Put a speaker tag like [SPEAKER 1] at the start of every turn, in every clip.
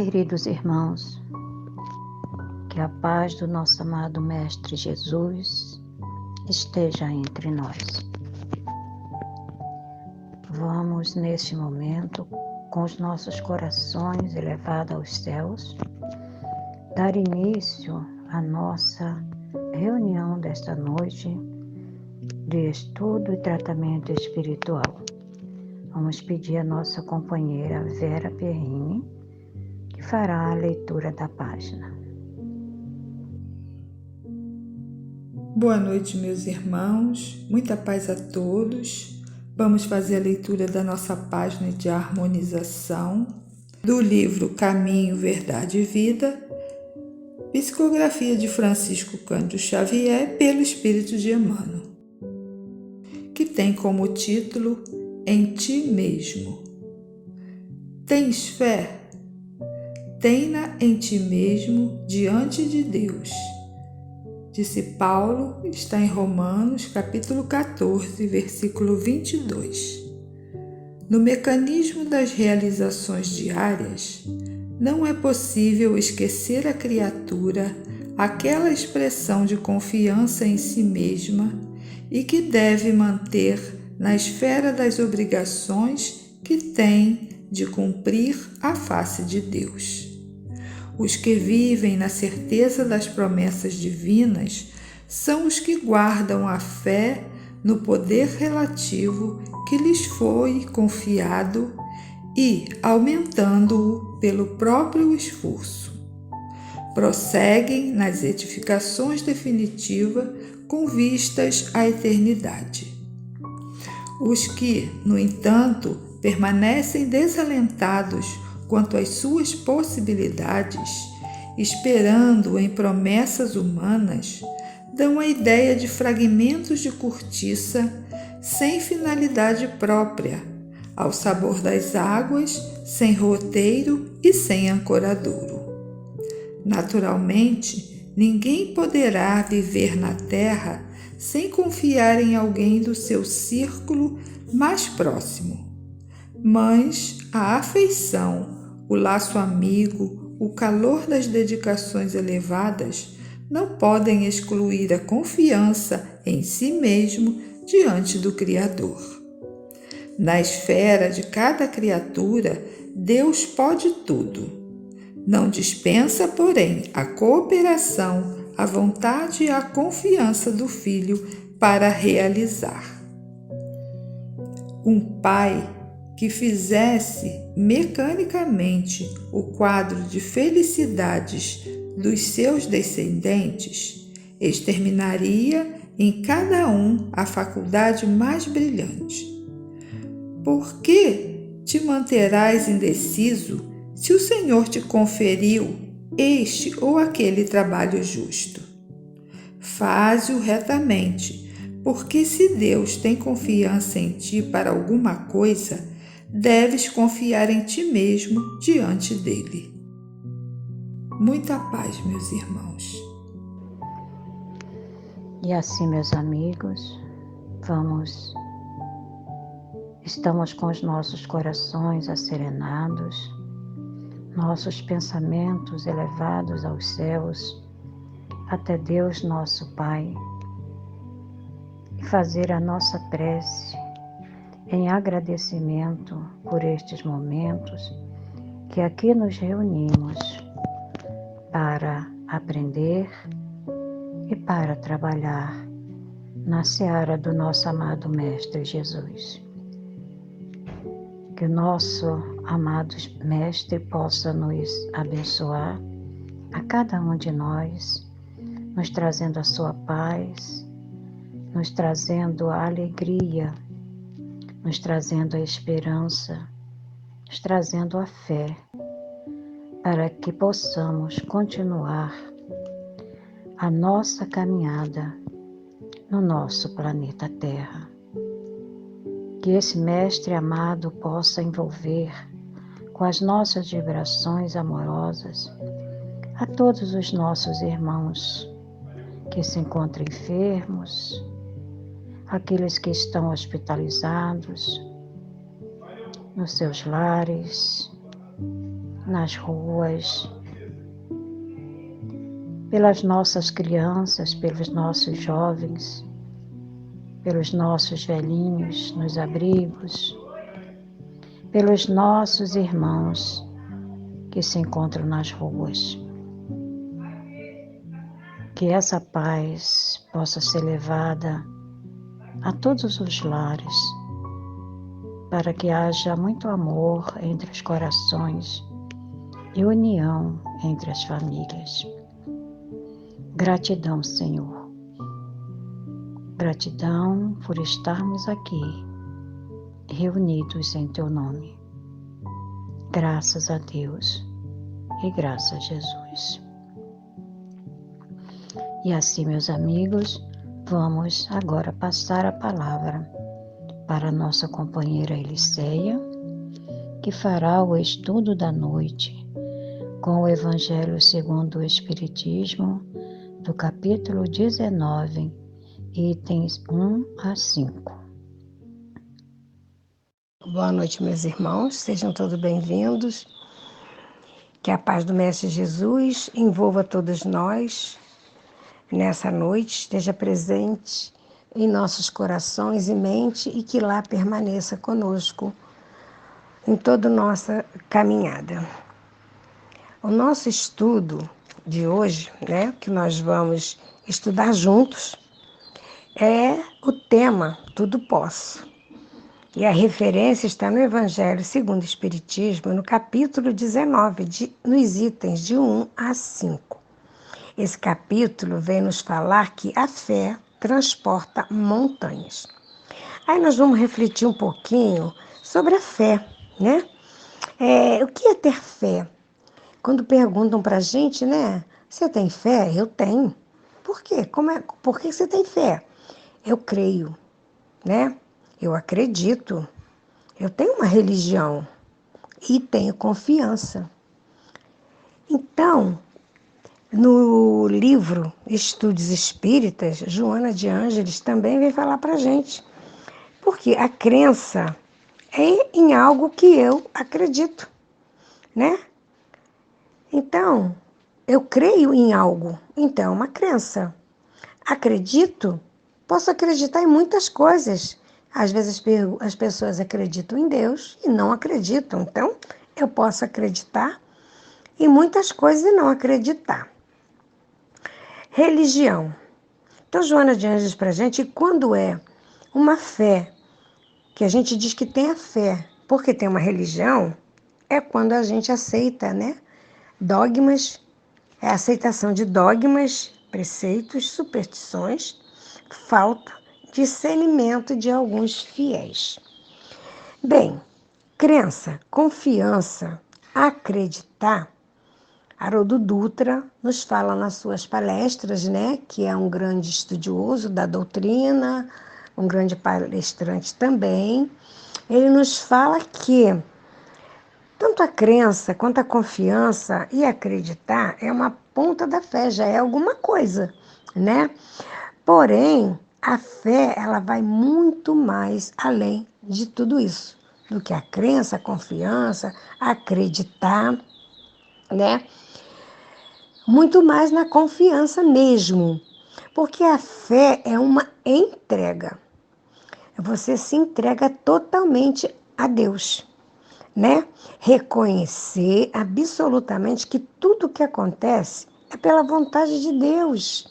[SPEAKER 1] Queridos irmãos, que a paz do nosso amado Mestre Jesus esteja entre nós. Vamos, neste momento, com os nossos corações elevados aos céus, dar início à nossa reunião desta noite de estudo e tratamento espiritual. Vamos pedir à nossa companheira Vera Perrini, que fará a leitura da página.
[SPEAKER 2] Boa noite, meus irmãos, muita paz a todos. Vamos fazer a leitura da nossa página de harmonização do livro Caminho, Verdade e Vida, psicografia de Francisco Cândido Xavier pelo Espírito de Emmanuel, que tem como título Em Ti Mesmo. Tens fé? Tem-na em ti mesmo diante de Deus. Disse Paulo, está em Romanos, capítulo 14, versículo 22. No mecanismo das realizações diárias, não é possível esquecer a criatura aquela expressão de confiança em si mesma e que deve manter na esfera das obrigações que tem de cumprir à face de Deus. Os que vivem na certeza das promessas divinas são os que guardam a fé no poder relativo que lhes foi confiado e aumentando-o pelo próprio esforço. Prosseguem nas edificações definitivas com vistas à eternidade. Os que, no entanto, permanecem desalentados quanto às suas possibilidades, esperando em promessas humanas, dão a ideia de fragmentos de cortiça sem finalidade própria, ao sabor das águas, sem roteiro e sem ancoradouro. Naturalmente, ninguém poderá viver na terra sem confiar em alguém do seu círculo mais próximo. Mas a afeição, o laço amigo, o calor das dedicações elevadas não podem excluir a confiança em si mesmo diante do Criador. Na esfera de cada criatura, Deus pode tudo. Não dispensa, porém, a cooperação, a vontade e a confiança do Filho para realizar. Um pai que fizesse mecanicamente o quadro de felicidades dos seus descendentes, exterminaria em cada um a faculdade mais brilhante. Por que te manterás indeciso se o Senhor te conferiu este ou aquele trabalho justo? Faze-o retamente, porque se Deus tem confiança em ti para alguma coisa, deves confiar em ti mesmo diante dele. Muita paz, meus irmãos.
[SPEAKER 1] E assim, meus amigos, estamos com os nossos corações asserenados, nossos pensamentos elevados aos céus, até Deus nosso Pai, e fazer a nossa prece em agradecimento por estes momentos que aqui nos reunimos para aprender e para trabalhar na seara do nosso amado Mestre Jesus. Que o nosso amado Mestre possa nos abençoar, a cada um de nós, nos trazendo a sua paz, nos trazendo a alegria, nos trazendo a esperança, nos trazendo a fé, para que possamos continuar a nossa caminhada no nosso planeta Terra. Que esse Mestre amado possa envolver com as nossas vibrações amorosas a todos os nossos irmãos que se encontram enfermos, aqueles que estão hospitalizados, nos seus lares, nas ruas, pelas nossas crianças, pelos nossos jovens, pelos nossos velhinhos nos abrigos, pelos nossos irmãos que se encontram nas ruas. Que essa paz possa ser levada a todos os lares, para que haja muito amor entre os corações e união entre as famílias. Gratidão, Senhor. Gratidão por estarmos aqui, reunidos em Teu nome. Graças a Deus e graças a Jesus. E assim, meus amigos, vamos agora passar a palavra para a nossa companheira Eliceia, que fará o estudo da noite com o Evangelho segundo o Espiritismo, do capítulo 19, itens 1 a 5.
[SPEAKER 3] Boa noite, meus irmãos, sejam todos bem-vindos. Que a paz do Mestre Jesus envolva todos nós nessa noite, esteja presente em nossos corações e mente e que lá permaneça conosco em toda a nossa caminhada. O nosso estudo de hoje, que nós vamos estudar juntos, é o tema Tudo Posso. E a referência está no Evangelho segundo o Espiritismo, no capítulo 19, nos itens de 1 a 5. Esse capítulo vem nos falar que a fé transporta montanhas. Aí nós vamos refletir um pouquinho sobre a fé, né? O que é ter fé? Quando perguntam para a gente, você tem fé? Eu tenho. Por quê? Por que você tem fé? Eu creio, Eu acredito. Eu tenho uma religião e tenho confiança. Então, no livro Estudos Espíritas, Joana de Ângeles também vem falar para a gente. Porque a crença é em algo que eu acredito, Então, eu creio em algo, então é uma crença. Acredito, posso acreditar em muitas coisas. Às vezes as pessoas acreditam em Deus e não acreditam. Então, eu posso acreditar em muitas coisas e não acreditar. Religião. Então, Joana de Ângeles para a gente, quando é uma fé, que a gente diz que tem a fé, porque tem uma religião, é quando a gente aceita, dogmas, é a aceitação de dogmas, preceitos, superstições, falta discernimento de alguns fiéis. Bem, crença, confiança, acreditar. Haroldo Dutra nos fala nas suas palestras, que é um grande estudioso da doutrina, um grande palestrante também. Ele nos fala que tanto a crença quanto a confiança e acreditar é uma ponta da fé, já é alguma coisa, Porém, a fé, ela vai muito mais além de tudo isso, do que a crença, a confiança, acreditar, Muito mais na confiança mesmo, porque a fé é uma entrega. Você se entrega totalmente a Deus, Reconhecer absolutamente que tudo que acontece é pela vontade de Deus.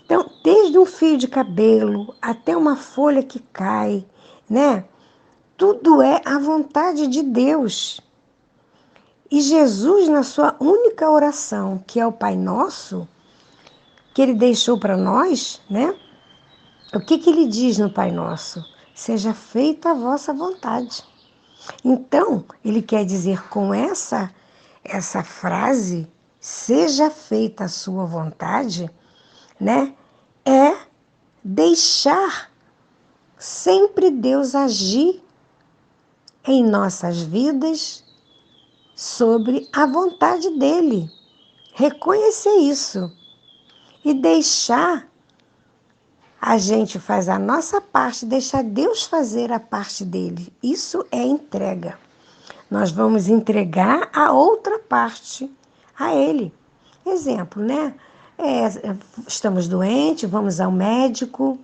[SPEAKER 3] Então, desde um fio de cabelo até uma folha que cai, Tudo é a vontade de Deus. E Jesus, na sua única oração, que é o Pai Nosso, que Ele deixou para nós, O que Ele diz no Pai Nosso? Seja feita a vossa vontade. Então, Ele quer dizer com essa frase, seja feita a sua vontade, É deixar sempre Deus agir em nossas vidas sobre a vontade dele. Reconhecer isso e deixar a gente fazer a nossa parte, deixar Deus fazer a parte dele. Isso é entrega. nós vamos entregar a outra parte a Ele. Exemplo, né? Estamos doentes, vamos ao médico,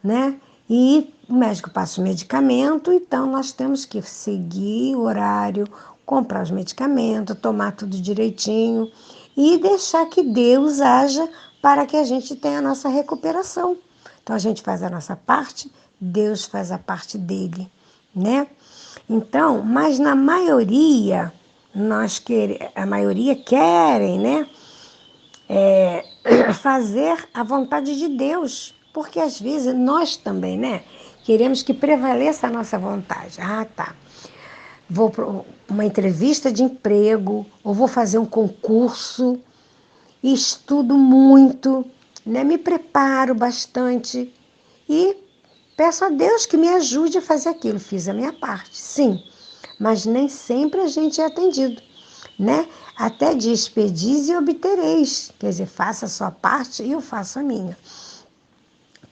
[SPEAKER 3] né? E o médico passa o medicamento, então nós temos que seguir o horário, comprar os medicamentos, tomar tudo direitinho e deixar que Deus haja para que a gente tenha a nossa recuperação. Então a gente faz a nossa parte, Deus faz a parte dele, né? Então, mas na maioria, a maioria querem, né? Fazer a vontade de Deus, porque às vezes nós também, né? Queremos que prevaleça a nossa vontade. Ah, tá. Vou para uma entrevista de emprego, ou vou fazer um concurso, e estudo muito, né? Me preparo bastante e peço a Deus que me ajude a fazer aquilo. Fiz a minha parte, sim, mas nem sempre a gente é atendido, né? Até diz, pedis e obtereis. Quer dizer, faça a sua parte e eu faço a minha.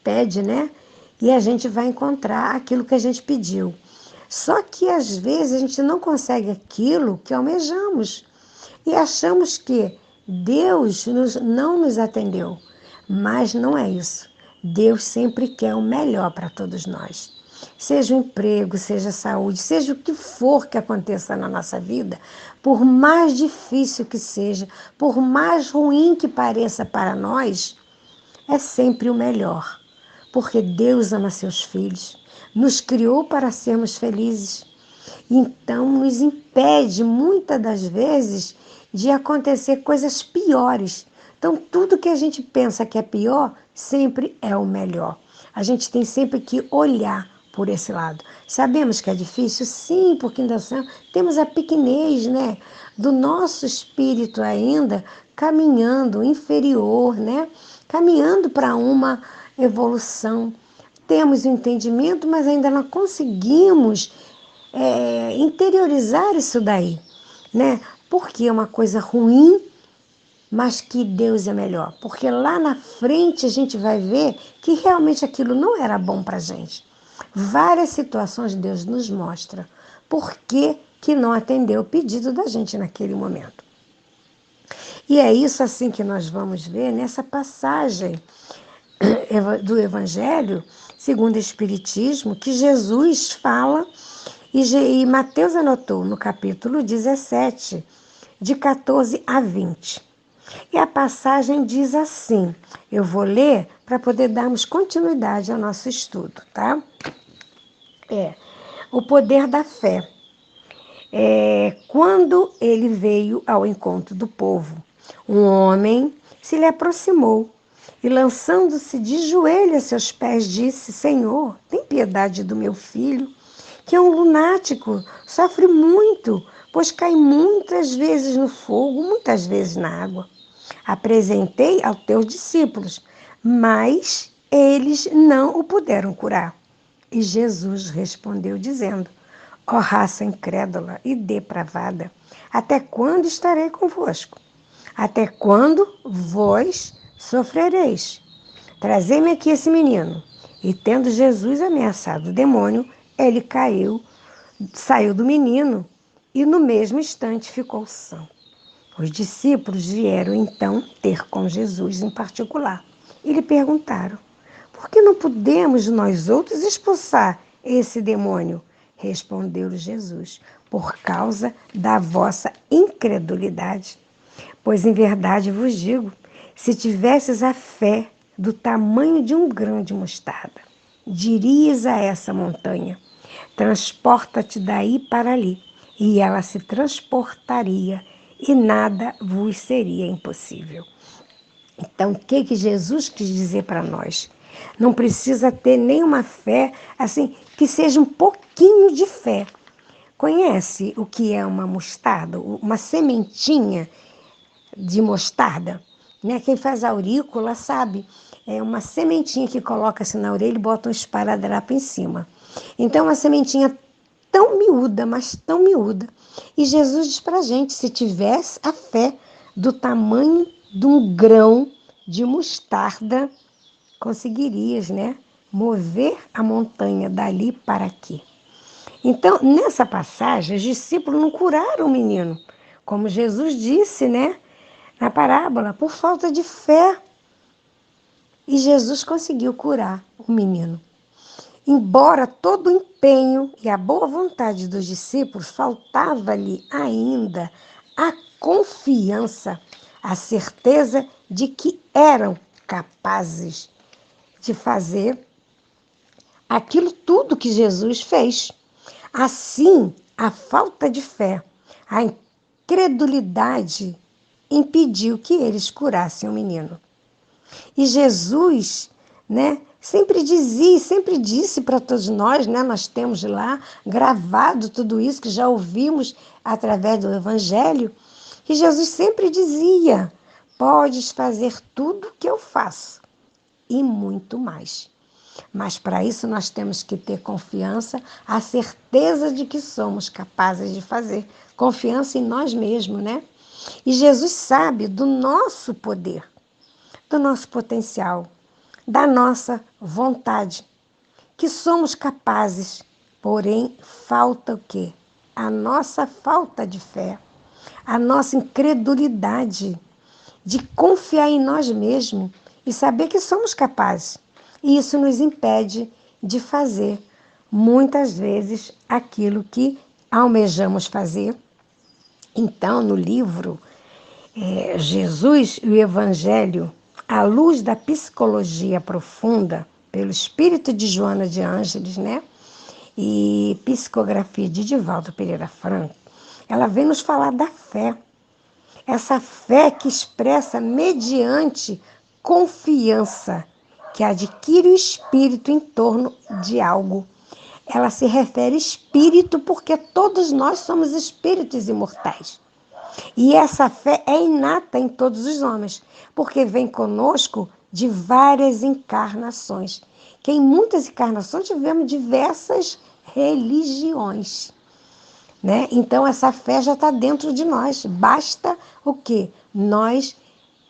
[SPEAKER 3] Pede, né? E a gente vai encontrar aquilo que a gente pediu. Só que às vezes a gente não consegue aquilo que almejamos e achamos que Deus não nos atendeu. Mas não é isso. Deus sempre quer o melhor para todos nós. Seja o emprego, seja a saúde, seja o que for que aconteça na nossa vida, por mais difícil que seja, por mais ruim que pareça para nós, é sempre o melhor. Porque Deus ama seus filhos, nos criou para sermos felizes. Então, nos impede, muitas das vezes, de acontecer coisas piores. Então, tudo que a gente pensa que é pior, sempre é o melhor. A gente tem sempre que olhar por esse lado. Sabemos que é difícil? Sim, porque ainda temos a pequenez, né? Do nosso espírito ainda caminhando inferior, né? Caminhando para uma evolução. Temos o entendimento, mas ainda não conseguimos interiorizar isso daí, né? Porque é uma coisa ruim, mas que Deus é melhor. Porque lá na frente a gente vai ver que realmente aquilo não era bom para a gente. Várias situações Deus nos mostra por que não atendeu o pedido da gente naquele momento. E é isso assim que nós vamos ver nessa passagem do Evangelho, segundo o Espiritismo, que Jesus fala, e Mateus anotou no capítulo 17, de 14 a 20. E a passagem diz assim, eu vou ler para poder darmos continuidade ao nosso estudo, tá? O poder da fé. Quando ele veio ao encontro do povo, um homem se lhe aproximou e, lançando-se de joelhos a seus pés, disse, Senhor, tem piedade do meu filho, que é um lunático, sofre muito, pois cai muitas vezes no fogo, muitas vezes na água. Apresentei aos teus discípulos, mas eles não o puderam curar. E Jesus respondeu dizendo, ó raça incrédula e depravada, até quando estarei convosco? Até quando vós sofrereis? Trazei-me aqui esse menino. E tendo Jesus ameaçado o demônio, ele saiu do menino e no mesmo instante ficou são. Os discípulos vieram então ter com Jesus em particular e lhe perguntaram, por que não podemos nós outros expulsar esse demônio? Respondeu-lhe Jesus, por causa da vossa incredulidade. Pois em verdade vos digo, se tivesses a fé do tamanho de um grão de mostarda, dirias a essa montanha, transporta-te daí para ali, e ela se transportaria, e nada vos seria impossível. Então, o que Jesus quis dizer para nós? Não precisa ter nenhuma fé, assim, que seja um pouquinho de fé. Conhece o que é uma mostarda? Uma sementinha de mostarda? Né? Quem faz aurícula sabe. É uma sementinha que coloca-se na orelha e bota um esparadrapo em cima. Então, uma sementinha tão miúda, mas tão miúda. E Jesus diz para a gente, se tivesse a fé do tamanho de um grão de mostarda, conseguirias, né, mover a montanha dali para aqui. Então, nessa passagem, os discípulos não curaram o menino, como Jesus disse, né, na parábola, por falta de fé. E Jesus conseguiu curar o menino. Embora todo o empenho e a boa vontade dos discípulos, faltava-lhe ainda a confiança, a certeza de que eram capazes de fazer aquilo tudo que Jesus fez. Assim, a falta de fé, a incredulidade impediu que eles curassem o menino. E Jesus, né, sempre dizia, sempre disse para todos nós, né, nós temos lá gravado tudo isso que já ouvimos através do Evangelho, e Jesus sempre dizia: podes fazer tudo o que eu faço e muito mais. Mas para isso nós temos que ter confiança, a certeza de que somos capazes de fazer, confiança em nós mesmos, né? E Jesus sabe do nosso poder, do nosso potencial, da nossa vontade, que somos capazes, porém falta o quê? A nossa falta de fé, a nossa incredulidade de confiar em nós mesmos e saber que somos capazes. E isso nos impede de fazer, muitas vezes, aquilo que almejamos fazer. Então, no livro Jesus e o Evangelho, à luz da psicologia profunda, pelo espírito de Joana de Ângeles, né? E psicografia de Divaldo Pereira Franco, ela vem nos falar da fé. Essa fé que expressa mediante confiança, que adquire o espírito em torno de algo. Ela se refere espírito porque todos nós somos espíritos imortais. E essa fé é inata em todos os homens, porque vem conosco de várias encarnações. Que em muitas encarnações tivemos diversas religiões, né? Então essa fé já está dentro de nós. Basta o quê? Nós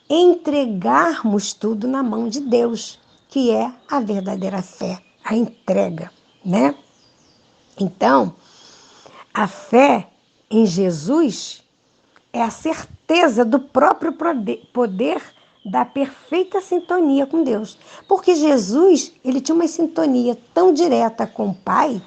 [SPEAKER 3] entregarmos tudo na mão de Deus, que é a verdadeira fé, a entrega, né? Então, a fé em Jesus é a certeza do próprio poder da perfeita sintonia com Deus. Porque Jesus, ele tinha uma sintonia tão direta com o Pai,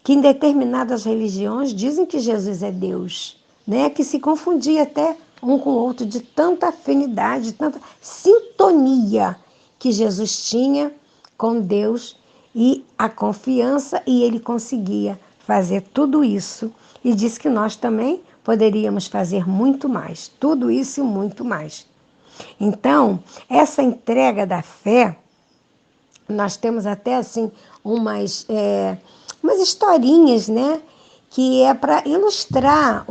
[SPEAKER 3] que em determinadas religiões dizem que Jesus é Deus, né? Que se confundia até um com o outro de tanta afinidade, tanta sintonia que Jesus tinha com Deus e a confiança, e ele conseguia fazer tudo isso. E diz que nós também poderíamos fazer muito mais, tudo isso e muito mais. Então, essa entrega da fé, nós temos até assim umas historinhas, né? Que é para ilustrar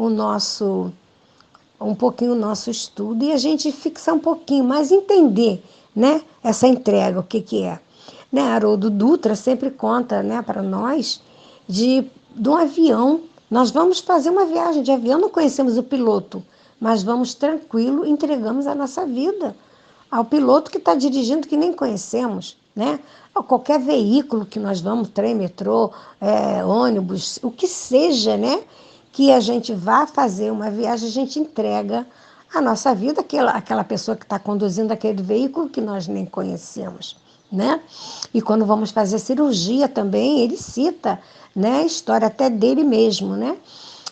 [SPEAKER 3] um pouquinho o nosso estudo e a gente fixar um pouquinho, mas entender, né? Essa entrega, o que é. Né? Haroldo Dutra sempre conta, né, para nós de um avião. Nós vamos fazer uma viagem de avião, não conhecemos o piloto, mas vamos tranquilo, entregamos a nossa vida ao piloto que está dirigindo, que nem conhecemos, né? Ou qualquer veículo que nós vamos, trem, metrô, ônibus, o que seja, né? Que a gente vá fazer uma viagem, a gente entrega a nossa vida àquela pessoa que está conduzindo aquele veículo que nós nem conhecemos, né? E quando vamos fazer cirurgia também, ele cita, né, a história até dele mesmo, né?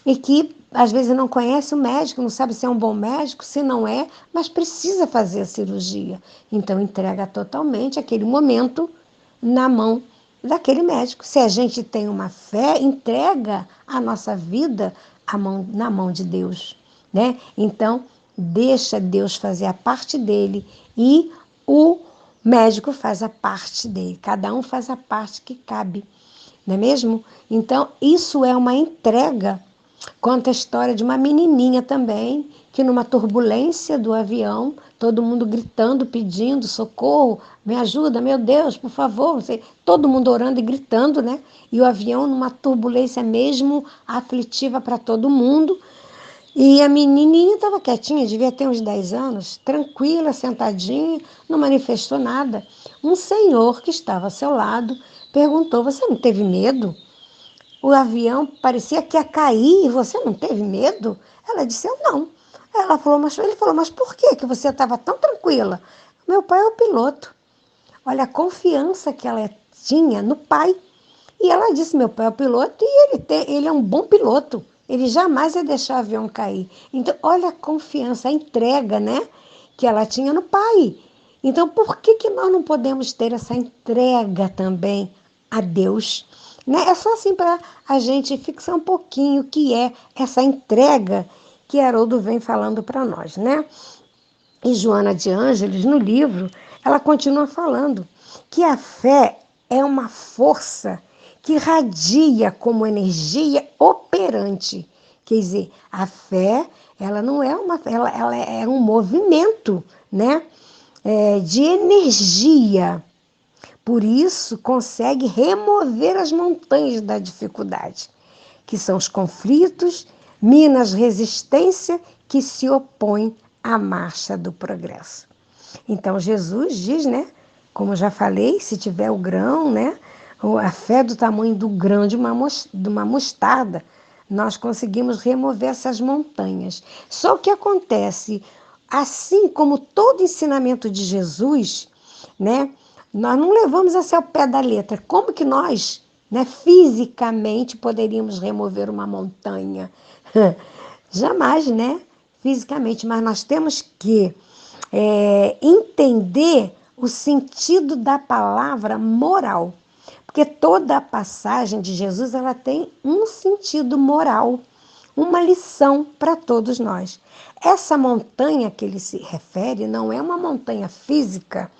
[SPEAKER 3] E que às vezes não conhece o médico, não sabe se é um bom médico, se não é, mas precisa fazer a cirurgia. Então entrega totalmente aquele momento na mão daquele médico. Se a gente tem uma fé, entrega a nossa vida na mão de Deus, né? Então deixa Deus fazer a parte dele e o médico faz a parte dele. Cada um faz a parte que cabe, não é mesmo? Então isso é uma entrega. Conta a história de uma menininha também, que numa turbulência do avião, todo mundo gritando, pedindo socorro, me ajuda, meu Deus, por favor, todo mundo orando e gritando, né? E o avião numa turbulência mesmo aflitiva para todo mundo. E a menininha estava quietinha, devia ter uns 10 anos, tranquila, sentadinha, não manifestou nada. Um senhor que estava ao seu lado perguntou: você não teve medo? o avião parecia que ia cair e você não teve medo? Ela disse, eu não. Ele falou, mas por que você estava tão tranquila? Meu pai é o piloto. Olha a confiança que ela tinha no pai. E ela disse, meu pai é o piloto e ele é um bom piloto. Ele jamais ia deixar o avião cair. Então, olha a confiança, a entrega, né, que ela tinha no pai. Então, por que nós não podemos ter essa entrega também a Deus? Né? É só assim para a gente fixar um pouquinho o que é essa entrega que Haroldo vem falando para nós, né? E Joana de Ângeles, no livro, ela continua falando que a fé é uma força que radia como energia operante. Quer dizer, a fé, ela não é ela é um movimento, né? De energia. Por isso, consegue remover as montanhas da dificuldade, que são os conflitos, minas resistência que se opõem à marcha do progresso. Então, Jesus diz, né? Como já falei, se tiver o grão, né? A fé do tamanho do grão de uma mostarda, nós conseguimos remover essas montanhas. Só o que acontece, assim como todo ensinamento de Jesus, né? Nós não levamos assim ao pé da letra. Como que nós, né, fisicamente poderíamos remover uma montanha? Jamais, né? Fisicamente, mas nós temos que entender o sentido da palavra moral. Porque toda a passagem de Jesus ela tem um sentido moral, uma lição para todos nós. Essa montanha que ele se refere não é uma montanha física,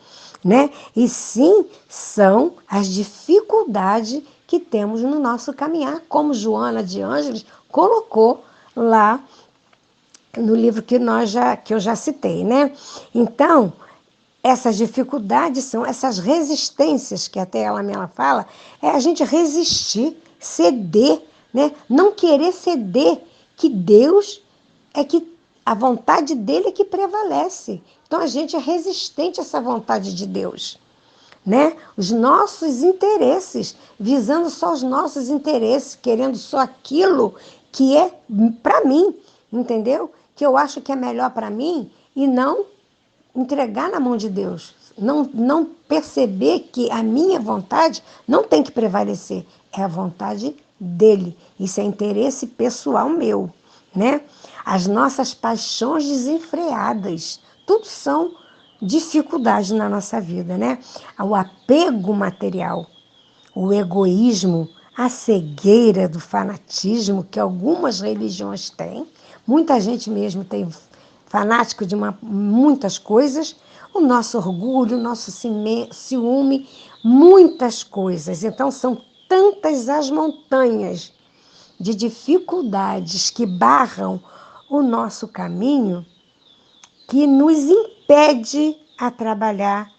[SPEAKER 3] né? E sim são as dificuldades que temos no nosso caminhar, como Joana de Ângeles colocou lá no livro que eu já citei, né? Então, essas dificuldades são essas resistências que até ela mesma fala, é a gente resistir, ceder, né? Não querer ceder, que Deus é que a vontade dele é que prevalece. Então a gente é resistente a essa vontade de Deus, né? Os nossos interesses, visando só os nossos interesses, querendo só aquilo que é para mim, entendeu? Que eu acho que é melhor para mim e não entregar na mão de Deus. Não perceber que a minha vontade não tem que prevalecer, é a vontade dele. Isso é interesse pessoal meu, né? As nossas paixões desenfreadas, tudo são dificuldades na nossa vida, né? O apego material, o egoísmo, a cegueira do fanatismo que algumas religiões têm. Muita gente mesmo tem fanático de muitas coisas, o nosso orgulho, o nosso ciúme, muitas coisas. Então, são tantas as montanhas de dificuldades que barram o nosso caminho que nos impede a trabalhar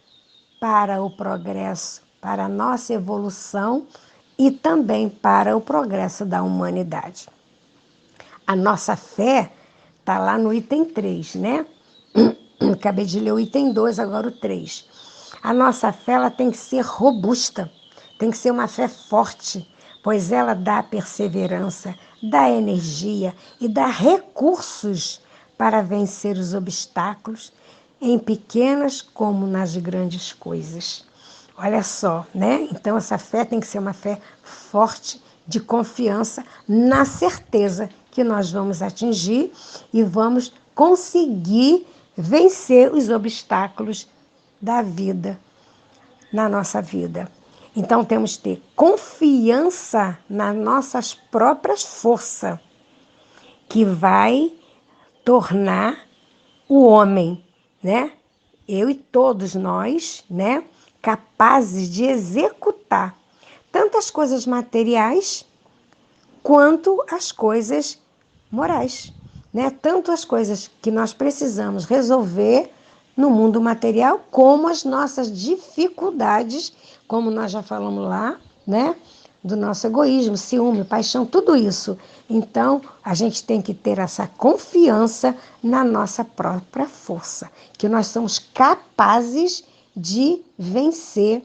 [SPEAKER 3] para o progresso, para a nossa evolução e também para o progresso da humanidade. A nossa fé está lá no item 3, né? Acabei de ler o item 2, agora o 3. A nossa fé ela tem que ser robusta, tem que ser uma fé forte, pois ela dá perseverança, dá energia e dá recursos para vencer os obstáculos, em pequenas como nas grandes coisas. Olha só, né? Então essa fé tem que ser uma fé forte, de confiança, na certeza que nós vamos atingir e vamos conseguir vencer os obstáculos da vida, na nossa vida. Então temos que ter confiança nas nossas próprias forças, que vai tornar o homem, né? Eu e todos nós, né? Capazes de executar tanto as coisas materiais quanto as coisas morais, né? Tanto as coisas que nós precisamos resolver no mundo material, como as nossas dificuldades, como nós já falamos lá, né? Do nosso egoísmo, ciúme, paixão, tudo isso. Então, a gente tem que ter essa confiança na nossa própria força, que nós somos capazes de vencer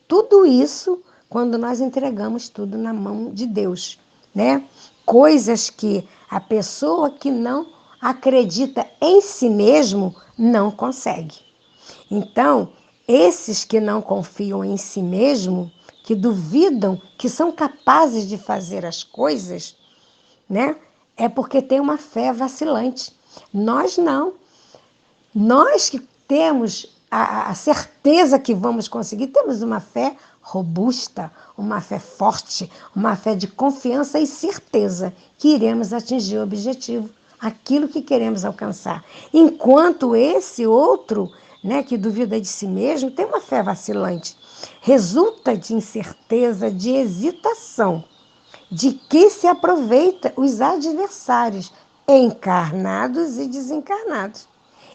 [SPEAKER 3] tudo isso quando nós entregamos tudo na mão de Deus. né? Coisas que a pessoa que não acredita em si mesmo não consegue. Então, esses que não confiam em si mesmo, que duvidam que são capazes de fazer as coisas, né? É porque tem uma fé vacilante. Nós não. Nós que temos a certeza que vamos conseguir, temos uma fé robusta, uma fé forte, uma fé de confiança e certeza que iremos atingir o objetivo, aquilo que queremos alcançar. Enquanto esse outro, né, que duvida de si mesmo, tem uma fé vacilante, resulta de incerteza, de hesitação, de que se aproveita os adversários, encarnados e desencarnados.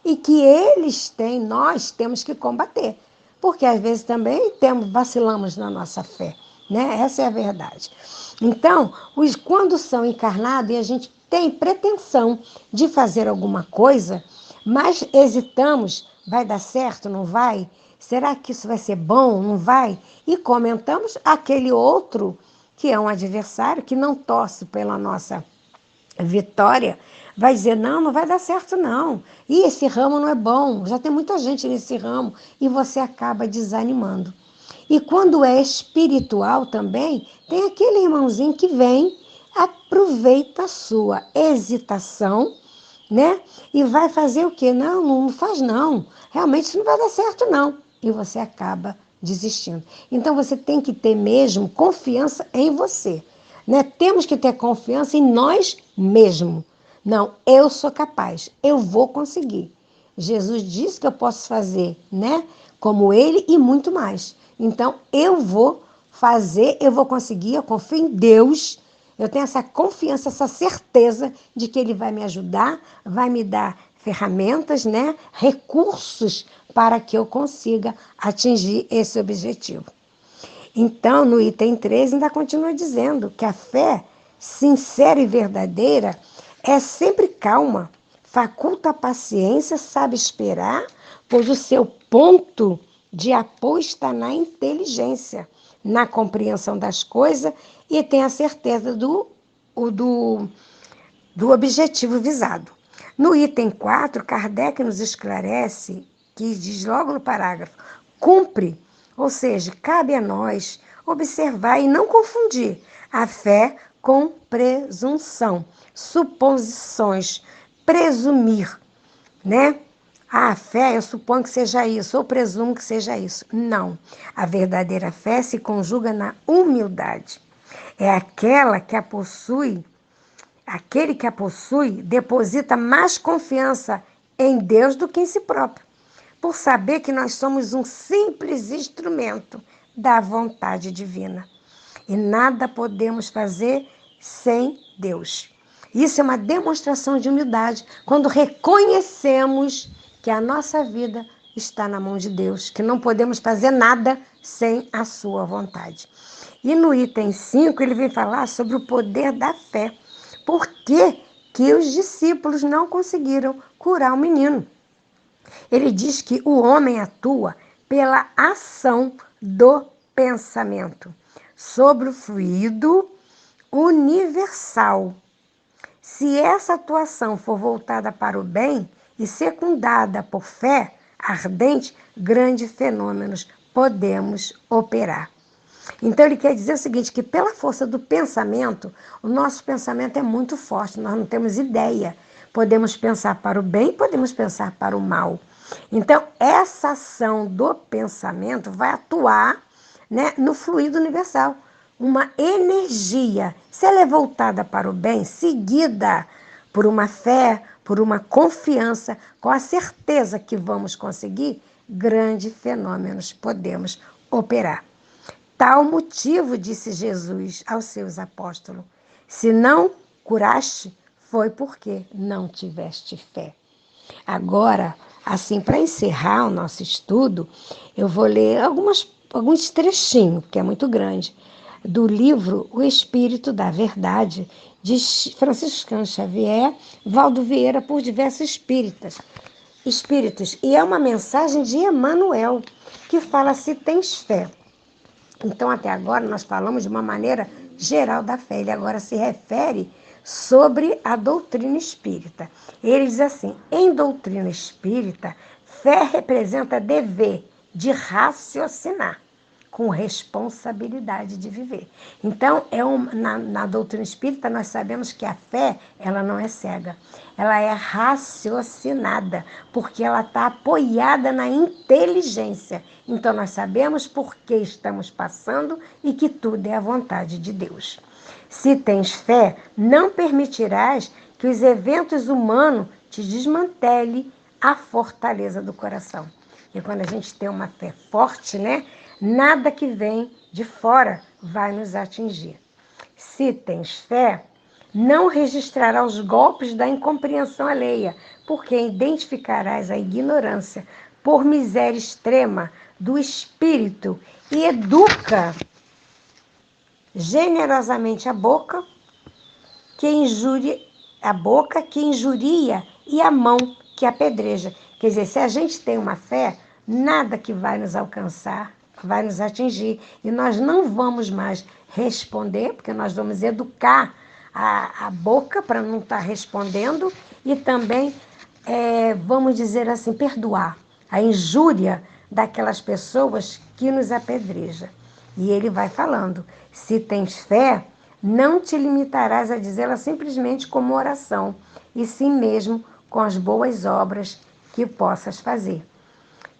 [SPEAKER 3] E que eles têm, nós temos que combater. Porque às vezes também vacilamos na nossa fé, né? Essa é a verdade. Então, quando são encarnados e a gente tem pretensão de fazer alguma coisa, mas hesitamos, vai dar certo, não vai? Será que isso vai ser bom, não vai? E comentamos aquele outro que é um adversário, que não torce pela nossa vitória, vai dizer, não vai dar certo não. E esse ramo não é bom, já tem muita gente nesse ramo. E você acaba desanimando. E quando é espiritual também, tem aquele irmãozinho que vem, aproveita a sua hesitação, né? E vai fazer o quê? Não faz não. Realmente isso não vai dar certo não. E você acaba desistindo. Então você tem que ter mesmo confiança em você, né? Temos que ter confiança em nós mesmos. Não, eu sou capaz, eu vou conseguir. Jesus disse que eu posso fazer, né? Como ele e muito mais. Então eu vou fazer, eu vou conseguir, eu confio em Deus. Eu tenho essa confiança, essa certeza de que ele vai me ajudar, vai me dar ferramentas, né? Recursos para que eu consiga atingir esse objetivo. Então, no item 13, ainda continua dizendo que a fé sincera e verdadeira é sempre calma, faculta a paciência, sabe esperar, pois o seu ponto de apoio está na inteligência, na compreensão das coisas e tem a certeza do objetivo visado. No item 4, Kardec nos esclarece, que diz logo no parágrafo, cumpre, ou seja, cabe a nós observar e não confundir a fé com presunção, suposições, presumir, né? A fé, eu suponho que seja isso, ou presumo que seja isso. Não. A verdadeira fé se conjuga na humildade. É aquela que a possui. Aquele que a possui deposita mais confiança em Deus do que em si próprio, por saber que nós somos um simples instrumento da vontade divina. E nada podemos fazer sem Deus. Isso é uma demonstração de humildade, quando reconhecemos que a nossa vida está na mão de Deus, que não podemos fazer nada sem a sua vontade. E no item 5, ele vem falar sobre o poder da fé. Por que os discípulos não conseguiram curar o menino? Ele diz que o homem atua pela ação do pensamento sobre o fluido universal. Se essa atuação for voltada para o bem e secundada por fé ardente, grandes fenômenos podemos operar. Então ele quer dizer o seguinte, que pela força do pensamento, o nosso pensamento é muito forte, nós não temos ideia. Podemos pensar para o bem, podemos pensar para o mal. Então essa ação do pensamento vai atuar, né, no fluido universal. Uma energia, se ela é voltada para o bem, seguida por uma fé, por uma confiança, com a certeza que vamos conseguir, grandes fenômenos podemos operar. Tal motivo, disse Jesus aos seus apóstolos, se não curaste, foi porque não tiveste fé. Agora, assim, para encerrar o nosso estudo, eu vou ler alguns trechinhos, porque é muito grande, do livro O Espírito da Verdade, de Franciscano Xavier, Valdo Vieira, por diversos espíritos. E é uma mensagem de Emmanuel, que fala: se tens fé. Então, até agora, nós falamos de uma maneira geral da fé. Ele agora se refere sobre a doutrina espírita. Ele diz assim: em doutrina espírita, fé representa dever de raciocinar, com responsabilidade de viver. Então, na doutrina espírita, nós sabemos que a fé, ela não é cega, ela é raciocinada, porque ela está apoiada na inteligência. Então, nós sabemos por que estamos passando e que tudo é a vontade de Deus. Se tens fé, não permitirás que os eventos humanos te desmantelem a fortaleza do coração. E quando a gente tem uma fé forte, né? Nada que vem de fora vai nos atingir. Se tens fé, não registrarás os golpes da incompreensão alheia, porque identificarás a ignorância por miséria extrema do espírito e educa generosamente a boca que injuria e a mão que apedreja. Quer dizer, se a gente tem uma fé, nada que vai nos alcançar vai nos atingir. E nós não vamos mais responder, porque nós vamos educar a boca para não estar respondendo e também, vamos dizer assim, perdoar a injúria daquelas pessoas que nos apedrejam. E ele vai falando: se tens fé, não te limitarás a dizê-la simplesmente como oração, e sim mesmo com as boas obras que possas fazer.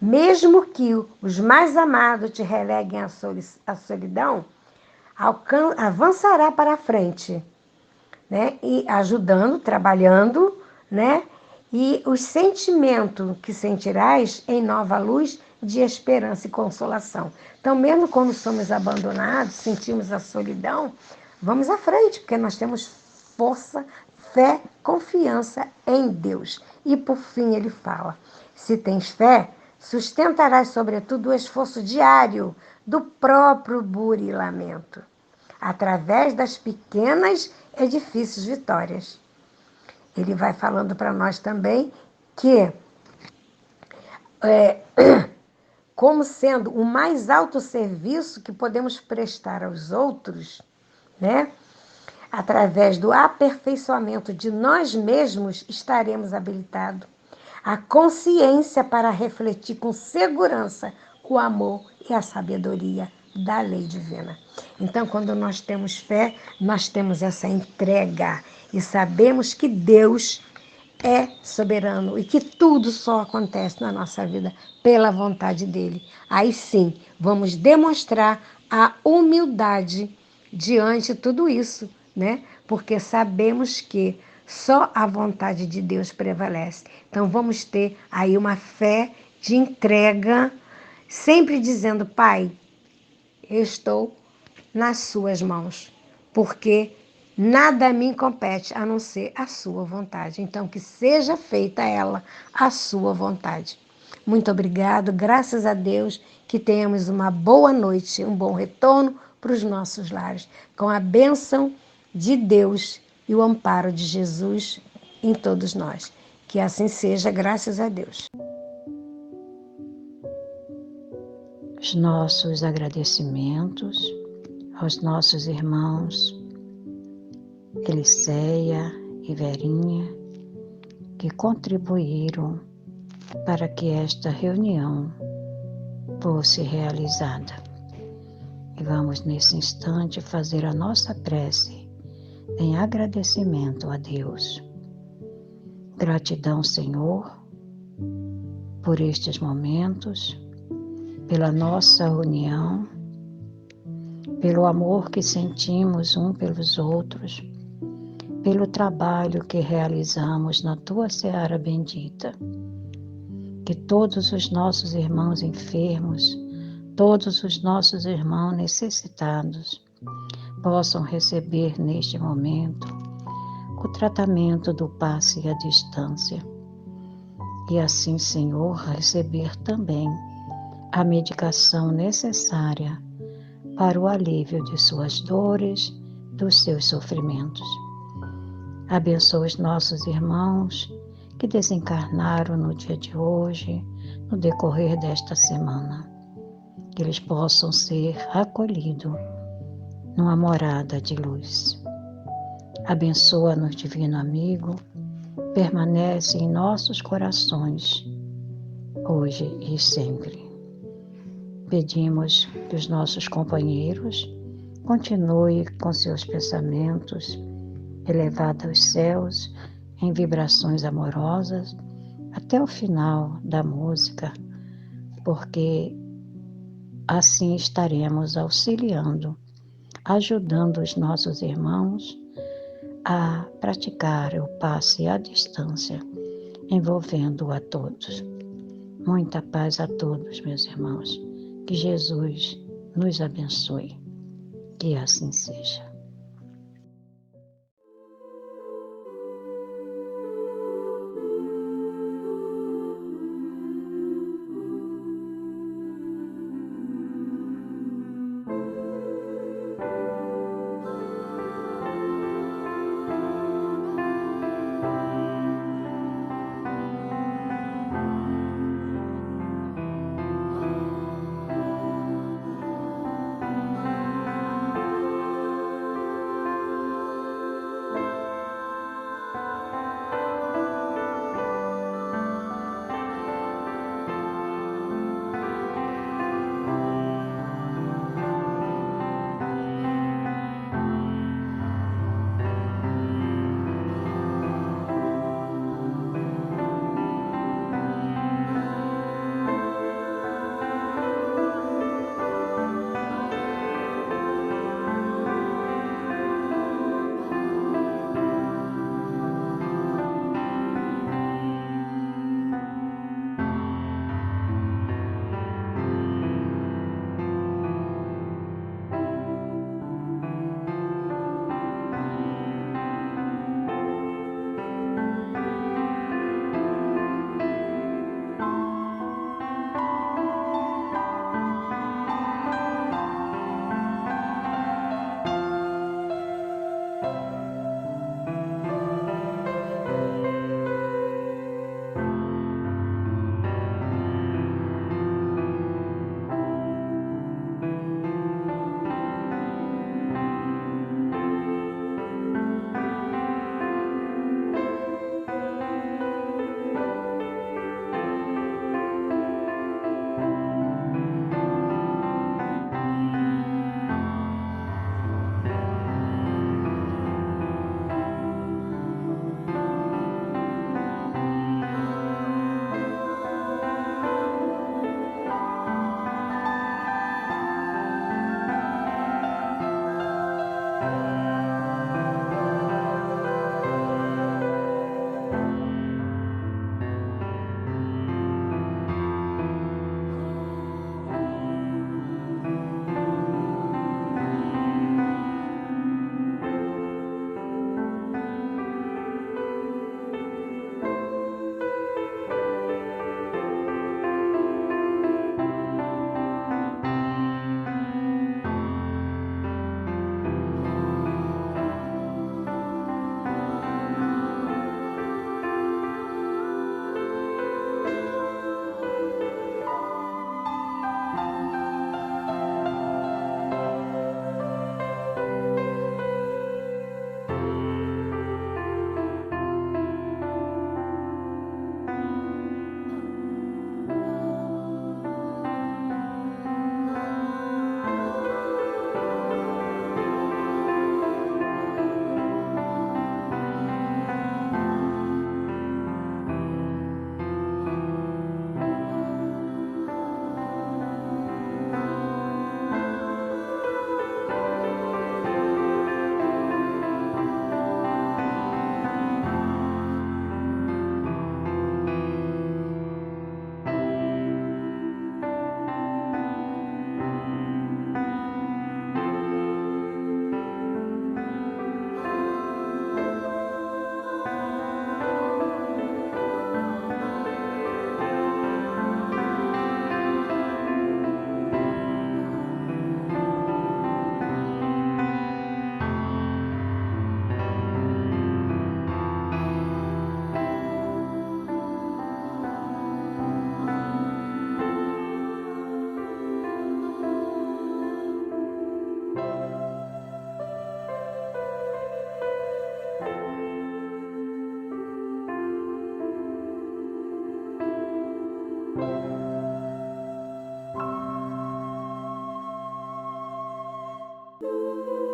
[SPEAKER 3] Mesmo que os mais amados te releguem à solidão, avançará para a frente, né? E ajudando, trabalhando, né? E os sentimentos que sentirás em nova luz de esperança e consolação. Então, mesmo quando somos abandonados, sentimos a solidão, vamos à frente, porque nós temos força, fé, confiança em Deus. E, por fim, ele fala: se tens fé, sustentarás, sobretudo, o esforço diário do próprio burilamento, através das pequenas e difíceis vitórias. Ele vai falando para nós também que, como sendo o mais alto serviço que podemos prestar aos outros, né? Através do aperfeiçoamento de nós mesmos, estaremos habilitados a consciência para refletir com segurança o amor e a sabedoria da lei divina. Então, quando nós temos fé, nós temos essa entrega e sabemos que Deus é soberano e que tudo só acontece na nossa vida pela vontade dele. Aí sim, vamos demonstrar a humildade diante de tudo isso, né? Porque sabemos que só a vontade de Deus prevalece. Então, vamos ter aí uma fé de entrega, sempre dizendo: Pai, eu estou nas suas mãos, porque nada a mim compete a não ser a sua vontade. Então, que seja feita ela a sua vontade. Muito obrigado, graças a Deus, que tenhamos uma boa noite, um bom retorno para os nossos lares, com a bênção de Deus e o amparo de Jesus em todos nós. Que assim seja, graças a Deus.
[SPEAKER 1] Os nossos agradecimentos aos nossos irmãos Eliceia e Verinha, que contribuíram para que esta reunião fosse realizada. E vamos nesse instante fazer a nossa prece em agradecimento a Deus. Gratidão, Senhor, por estes momentos, pela nossa união, pelo amor que sentimos um pelos outros, pelo trabalho que realizamos na Tua seara bendita. Que todos os nossos irmãos enfermos, todos os nossos irmãos necessitados, possam receber neste momento o tratamento do passe à distância. E assim, Senhor, receber também a medicação necessária para o alívio de suas dores, dos seus sofrimentos. Abençoa os nossos irmãos que desencarnaram no dia de hoje, no decorrer desta semana. Que eles possam ser acolhidos numa morada de luz. Abençoa-nos, divino amigo, permanece em nossos corações, hoje e sempre. Pedimos que os nossos companheiros continuem com seus pensamentos elevados aos céus, em vibrações amorosas, até o final da música, porque assim estaremos auxiliando, ajudando os nossos irmãos a praticar o passe à distância, envolvendo a todos. Muita paz a todos, meus irmãos. Que Jesus nos abençoe. Que assim seja.
[SPEAKER 2] Música